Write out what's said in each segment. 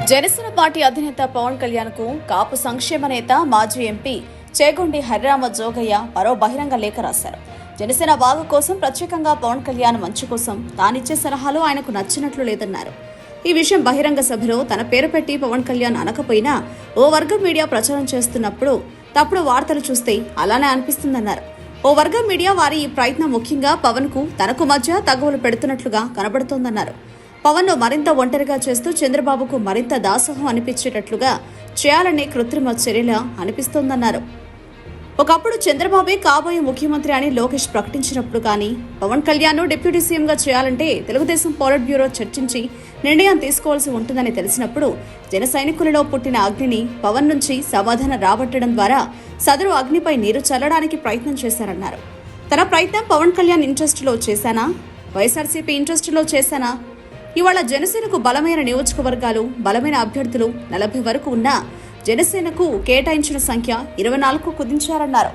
Janasena party అధినేత పవన్ కళ్యాణ్ కు కాపు సంక్షేమ నేత మాజీ ఎంపీ చేగొండి హరిరామ జోగయ్య మరో బహిరంగ లేఖ రాశారు. జనసేన బాగు కోసం ప్రత్యేకంగా పవన్ కళ్యాణ్ మంచి కోసం తానిచ్చే సలహాలు ఆయనకు నచ్చినట్లు లేదన్నారు. ఈ విషయం బహిరంగ సభలో తన పేరు పెట్టి పవన్ కళ్యాణ్ అనకపోయినా ఓ వర్గం మీడియా ప్రచారం చేస్తున్నప్పుడు తప్పుడు వార్తలు చూస్తే అలానే అనిపిస్తుందన్నారు. ఓ వర్గం మీడియా వారి ఈ ప్రయత్నం ముఖ్యంగా పవన్ కు తనకు మధ్య తగువులు పెడుతున్నట్లుగా కనబడుతోందన్నారు. పవన్ ను మరింత ఒంటరిగా చేస్తూ చంద్రబాబుకు మరింత దాసోహం అనిపించేటట్లుగా చేయాలనే కృత్రిమ చర్యలా అనిపిస్తోందన్నారు. ఒకప్పుడు చంద్రబాబే కాబోయే ముఖ్యమంత్రి అని లోకేష్ ప్రకటించినప్పుడు కానీ పవన్ కళ్యాణ్ డిప్యూటీ సీఎంగా చేయాలంటే తెలుగుదేశం పోలిట్ బ్యూరో చర్చించి నిర్ణయం తీసుకోవాల్సి ఉంటుందని తెలిసినప్పుడు జన సైనికులలో పుట్టిన అగ్నిని పవన్ నుంచి సమాధానం రాబట్టడం ద్వారా సదరు అగ్నిపై నీరు చల్లడానికి ప్రయత్నం చేశారన్నారు. తన ప్రయత్నం పవన్ కళ్యాణ్ ఇంట్రెస్టులో చేశానా, వైఎస్ఆర్సీపీ ఇంట్రెస్టులో చేశానా? ఇవాళ జనసేనకు బలమైన నియోజకవర్గాలు, బలమైన అభ్యర్థులు 40 వరకు ఉన్నా జనసేనకు కేటాయించిన సంఖ్య 24కు కుదించారన్నారు.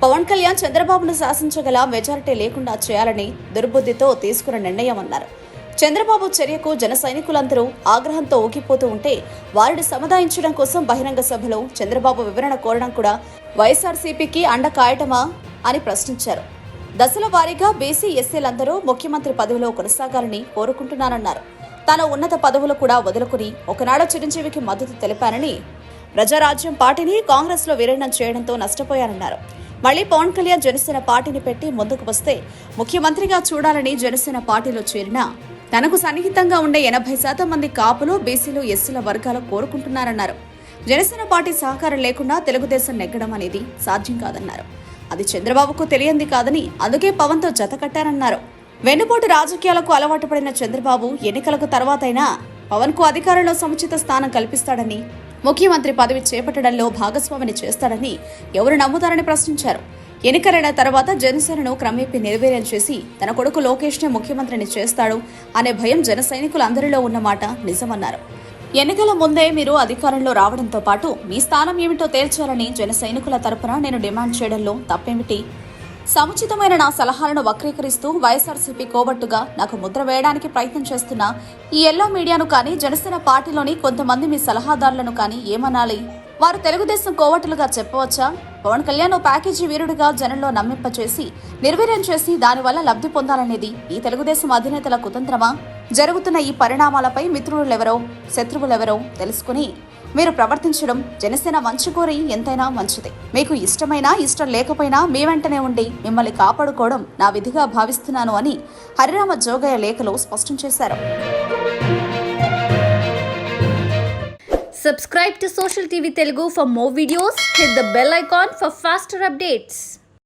పవన్ కళ్యాణ్ చంద్రబాబును శాసించగల మెజారిటీ లేకుండా చేయాలని దుర్బుద్ధితో తీసుకున్న నిర్ణయమన్నారు. చంద్రబాబు చర్యకు జన సైనికులందరూ ఆగ్రహంతో ఊగిపోతూ ఉంటే వారిని సముదాయించడం కోసం బహిరంగ సభలో చంద్రబాబు వివరణ కోరడం కూడా వైఎస్ఆర్సీపీకి అండ కాయటమా అని ప్రశ్నించారు. దశల వారీగా బీసీ ఎస్సీలందరూ ముఖ్యమంత్రి పదవిలో కొనసాగాలని కోరుకుంటున్నానన్నారు. తాను ఉన్నత పదవులు కూడా వదులుకుని ఒకనాడు చిరంజీవికి మద్దతు తెలిపానని, ప్రజారాజ్యం పార్టీని కాంగ్రెస్ లో విలీనం చేయడంతో నష్టపోయారన్నారు. మళ్లీ పవన్ కళ్యాణ్ జనసేన పార్టీని పెట్టి ముందుకు వస్తే ముఖ్యమంత్రిగా చూడాలని జనసేన పార్టీలో చేరినా తనకు సన్నిహితంగా ఉండే 80% మంది కాపులు, బీసీలు, ఎస్సీల వర్గాలు కోరుకుంటున్నారన్నారు. జనసేన పార్టీ సహకారం లేకుండా తెలుగుదేశం నెగ్గడం అనేది సాధ్యం కాదన్నారు. అది చంద్రబాబుకు తెలియంది కాదని అందుకే పవన్తో జత కట్టారన్నారు. వెన్నుపోటు రాజకీయాలకు అలవాటు పడిన చంద్రబాబు ఎన్నికలకు తర్వాతైనా పవన్ కు అధికారంలో సముచిత స్థానం కల్పిస్తాడని, ముఖ్యమంత్రి పదవి చేపట్టడంలో భాగస్వామిని చేస్తాడని ఎవరు నమ్ముతారని ప్రశ్నించారు. ఎన్నికలైన తర్వాత జనసేనను క్రమేపీ నిర్వీర్యం చేసి తన కొడుకు లోకేష్ నే ముఖ్యమంత్రిని చేస్తాడు అనే భయం జన సైనికులందరిలో ఉన్నమాట నిజమన్నారు. ఎన్నికల ముందే మీరు అధికారంలో రావడంతో పాటు మీ స్థానం ఏమిటో తేల్చాలని జన సైనికుల తరపున నేను డిమాండ్ చేయడంలో తప్పేమిటి? సముచితమైన నా సలహాలను వక్రీకరిస్తూ వైఎస్ఆర్సీపీ కోబట్టుగా నాకు ముద్ర వేయడానికి ప్రయత్నం చేస్తున్న ఈ ఎల్లో మీడియాను కానీ జనసేన పార్టీలోని కొంతమంది మీ సలహాదారులను కానీ ఏమనాలి? వారు తెలుగుదేశం కోవట్టులుగా చెప్పవచ్చా? పవన్ కళ్యాణ్ ప్యాకేజీ వీరుడిగా జనంలో నమ్మింపచేసి నిర్వీర్యం చేసి దానివల్ల లబ్ధి పొందాలనేది ఈ తెలుగుదేశం అధినేతల కుతంత్రమా? జరుగుతున్న ఈ పరిణామాలపై మిత్రులెవరో శత్రువులెవరో తెలుసుకుని మీరు ప్రవర్తించడం జనసేన మంచి కోరి ఎంతైనా మంచిది. మీకు ఇష్టమైనా ఇష్టం లేకపోయినా మీ వెంటనే ఉండి మిమ్మల్ని కాపాడుకోవడం నా విధిగా భావిస్తున్నాను అని హరిరామ జోగయ్య లేఖలో స్పష్టం చేశారు. Subscribe to Social TV Telugu for more videos. Hit the bell icon for faster updates.